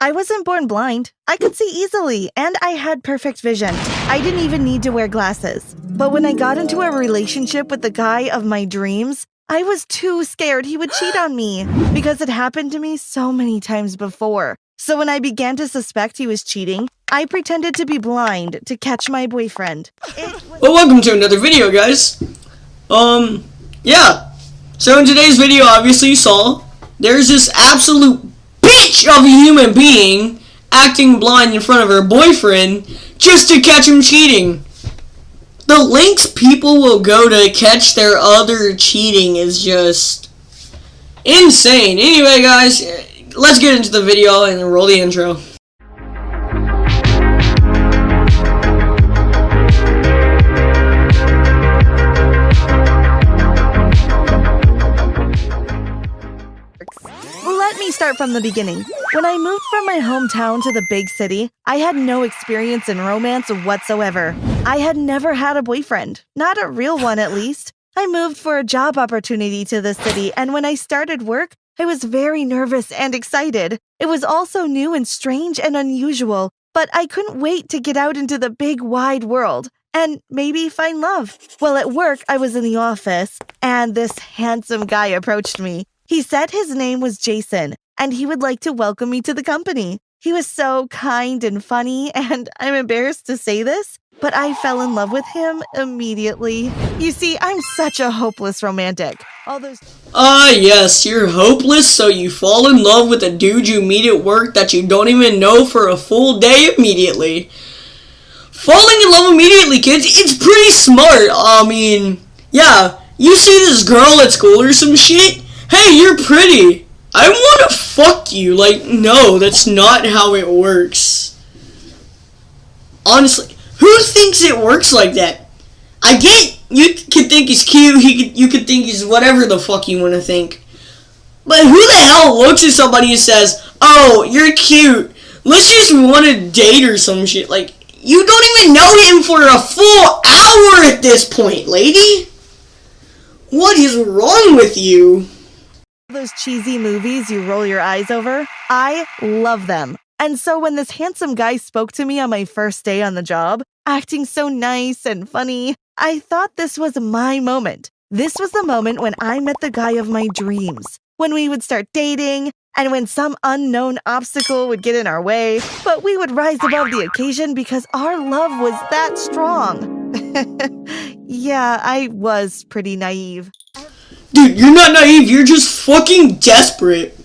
I wasn't born blind. I could see easily, and I had perfect vision. I didn't even need to wear glasses. But when I got into a relationship with the guy of my dreams, I was too scared he would cheat on me because it happened to me so many times before. So when I began to suspect he was cheating, I pretended to be blind to catch my boyfriend. Well, welcome to another video, guys. Yeah. So in today's video, obviously you saw, there's this absolute bitch of a human being acting blind in front of her boyfriend just to catch him cheating. The lengths people will go to catch their other cheating is just insane. Anyway, guys, let's get into the video and roll the intro. Let me start from the beginning. When I moved from my hometown to the big city, I had no experience in romance whatsoever. I had never had a boyfriend, not a real one at least. I moved for a job opportunity to the city, and when I started work, I was very nervous and excited. It was all so new and strange and unusual, but I couldn't wait to get out into the big wide world and maybe find love. Well, at work, I was in the office, and this handsome guy approached me. He said his name was Jason, and he would like to welcome me to the company. He was so kind and funny, and I'm embarrassed to say this, but I fell in love with him immediately. You see, I'm such a hopeless romantic. Yes, you're hopeless, so you fall in love with a dude you meet at work that you don't even know for a full day immediately. Falling in love immediately, kids, it's pretty smart. I mean, yeah, you see this girl at school or some shit? Hey, you're pretty. I want to fuck you. Like, no, that's not how it works. Honestly, who thinks it works like that? I get you could think he's cute. You could think he's whatever the fuck you want to think. But who the hell looks at somebody and says, "Oh, you're cute. Let's just want to date or some shit." Like, you don't even know him for a full hour at this point, lady. What is wrong with you? Those cheesy movies you roll your eyes over, I love them. And so when this handsome guy spoke to me on my first day on the job, acting so nice and funny, I thought this was my moment. This was the moment when I met the guy of my dreams, when we would start dating, and when some unknown obstacle would get in our way, but we would rise above the occasion because our love was that strong. Yeah, I was pretty naive. Dude, you're not naive, you're just fucking desperate.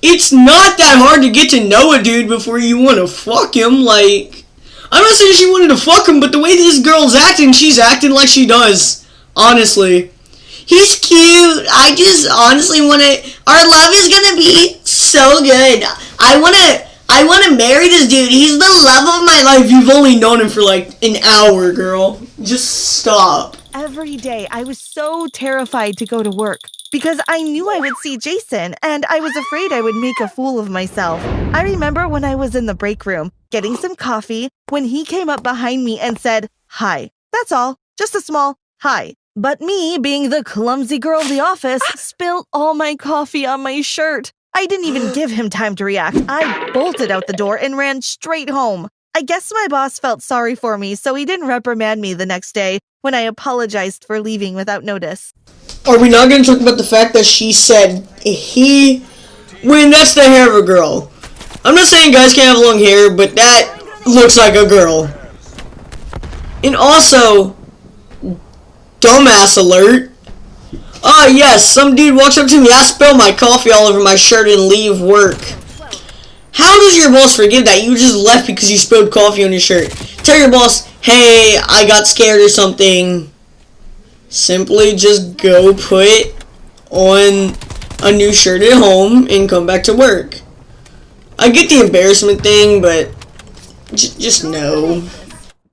It's not that hard to get to know a dude before you want to fuck him, like... I'm not saying she wanted to fuck him, but the way this girl's acting, she's acting like she does. Honestly. He's cute, I just honestly want to... Our love is gonna be so good. I want to marry this dude, he's the love of my life. You've only known him for like an hour, girl. Just stop. Every day, I was so terrified to go to work because I knew I would see Jason and I was afraid I would make a fool of myself. I remember when I was in the break room getting some coffee when he came up behind me and said, "Hi." That's all, just a small hi. But me, being the clumsy girl of the office, spilled all my coffee on my shirt. I didn't even give him time to react. I bolted out the door and ran straight home. I guess my boss felt sorry for me, so he didn't reprimand me the next day when I apologized for leaving without notice. Are we not going to talk about the fact that she said when that's the hair of a girl? I'm not saying guys can't have long hair, but that looks like a girl. And also, dumbass alert. Yes, some dude walks up to me, I spill my coffee all over my shirt and leave work. How does your boss forgive that? You just left because you spilled coffee on your shirt. Tell your boss, "Hey, I got scared or something." Simply just go put on a new shirt at home and come back to work. I get the embarrassment thing, but just no.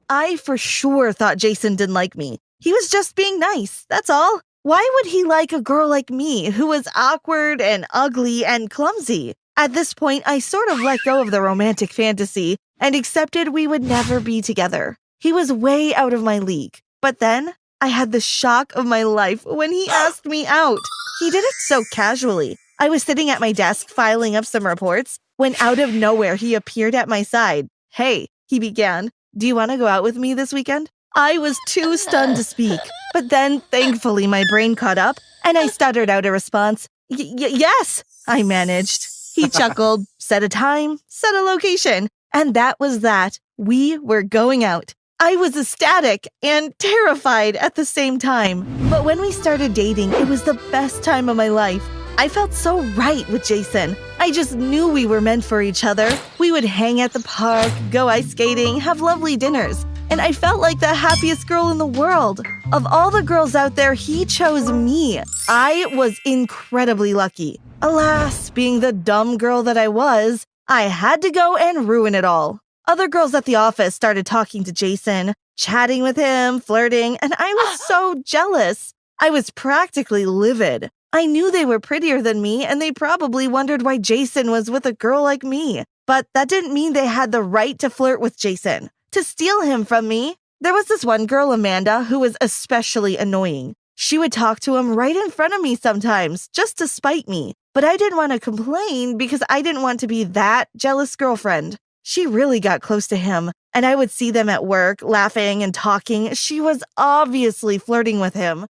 I for sure thought Jason didn't like me. He was just being nice, that's all. Why would he like a girl like me who was awkward and ugly and clumsy? At this point, I sort of let go of the romantic fantasy and accepted we would never be together. He was way out of my league. But then, I had the shock of my life when he asked me out. He did it so casually. I was sitting at my desk filing up some reports when out of nowhere he appeared at my side. "Hey," he began, "do you want to go out with me this weekend?" I was too stunned to speak, but then thankfully my brain caught up and I stuttered out a response. Yes, I managed. He chuckled, set a time, set a location, and that was that. We were going out. I was ecstatic and terrified at the same time. But when we started dating, it was the best time of my life. I felt so right with Jason. I just knew we were meant for each other. We would hang at the park, go ice skating, have lovely dinners. And I felt like the happiest girl in the world. Of all the girls out there, he chose me. I was incredibly lucky. Alas, being the dumb girl that I was, I had to go and ruin it all. Other girls at the office started talking to Jason, chatting with him, flirting, and I was so jealous. I was practically livid. I knew they were prettier than me, and they probably wondered why Jason was with a girl like me. But that didn't mean they had the right to flirt with Jason, to steal him from me. There was this one girl, Amanda, who was especially annoying. She would talk to him right in front of me sometimes, just to spite me. But I didn't want to complain because I didn't want to be that jealous girlfriend. She really got close to him, and I would see them at work, laughing and talking. She was obviously flirting with him.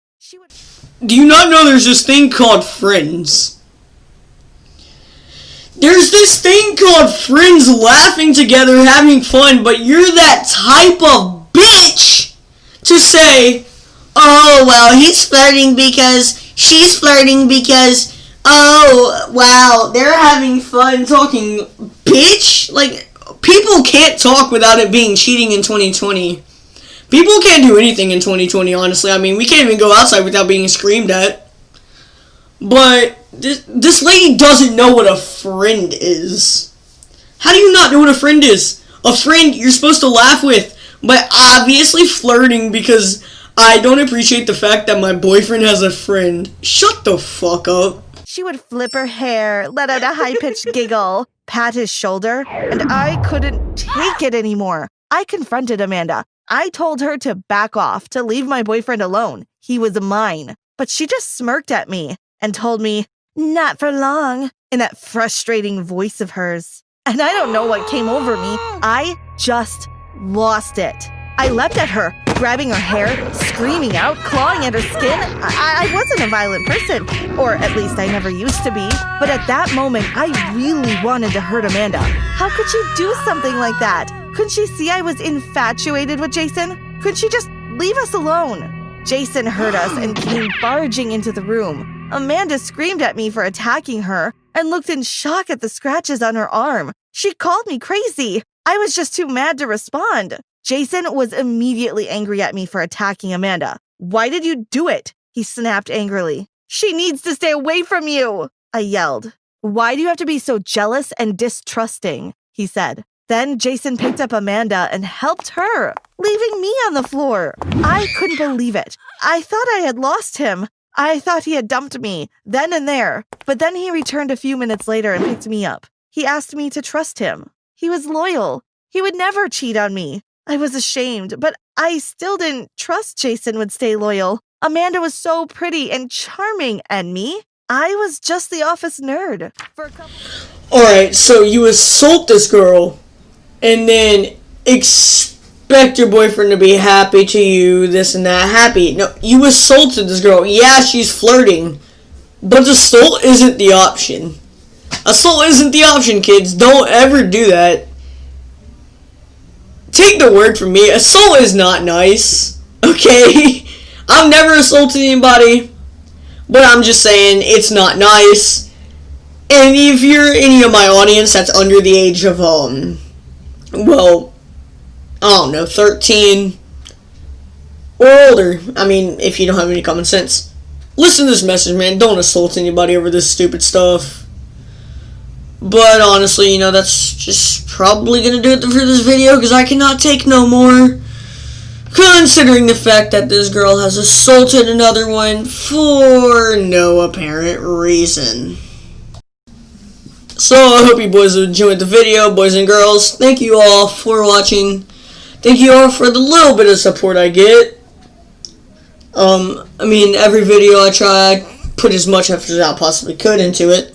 Do you not know there's this thing called friends? There's this thing called friends laughing together, having fun, but you're that type of bitch to say, "Oh, well, he's flirting because she's flirting because, oh, wow, they're having fun talking." Bitch, like, people can't talk without it being cheating in 2020. People can't do anything in 2020, honestly. I mean, we can't even go outside without being screamed at. But this lady doesn't know what a friend is. How do you not know what a friend is? A friend you're supposed to laugh with, but obviously flirting because I don't appreciate the fact that my boyfriend has a friend. Shut the fuck up. She would flip her hair, let out a high-pitched giggle, pat his shoulder, and I couldn't take it anymore. I confronted Amanda. I told her to back off, to leave my boyfriend alone. He was mine. But she just smirked at me and told me, "Not for long," in that frustrating voice of hers. And I don't know what came over me. I just lost it. I leapt at her, grabbing her hair, screaming out, clawing at her skin. I wasn't a violent person, or at least I never used to be. But at that moment, I really wanted to hurt Amanda. How could she do something like that? Couldn't she see I was infatuated with Jason? Could she just leave us alone? Jason heard us and came barging into the room. Amanda screamed at me for attacking her and looked in shock at the scratches on her arm. She called me crazy. I was just too mad to respond. Jason was immediately angry at me for attacking Amanda. "Why did you do it?" he snapped angrily. "She needs to stay away from you," I yelled. "Why do you have to be so jealous and distrusting?" he said. Then Jason picked up Amanda and helped her, leaving me on the floor. I couldn't believe it. I thought I had lost him. I thought he had dumped me, then and there. But then he returned a few minutes later and picked me up. He asked me to trust him. He was loyal. He would never cheat on me. I was ashamed, but I still didn't trust Jason would stay loyal. Amanda was so pretty and charming, and me? I was just the office nerd. Alright, so you assault this girl, and then expect your boyfriend to be happy to you, this and that, happy. No, you assaulted this girl. Yeah, she's flirting, but assault isn't the option. Assault isn't the option, kids. Don't ever do that. Take the word from me, assault is not nice, okay? I've never assaulted anybody, but I'm just saying, it's not nice. And if you're any of my audience that's under the age of, well, I don't know, 13 or older, I mean, if you don't have any common sense, listen to this message, man. Don't assault anybody over this stupid stuff. But honestly, you know, that's just probably gonna do it for this video, because I cannot take no more, considering the fact that this girl has assaulted another one for no apparent reason. So, I hope you boys enjoyed the video, boys and girls. Thank you all for watching. Thank you all for the little bit of support I get. I mean, every video I try, I put as much effort as I possibly could into it.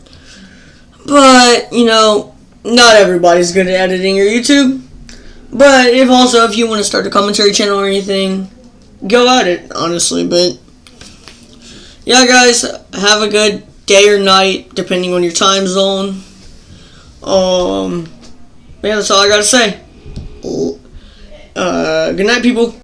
But, you know, not everybody's good at editing your YouTube. But if you want to start a commentary channel or anything, go at it, honestly. But yeah, guys, have a good day or night, depending on your time zone. Yeah, that's all I gotta say. Good night, people.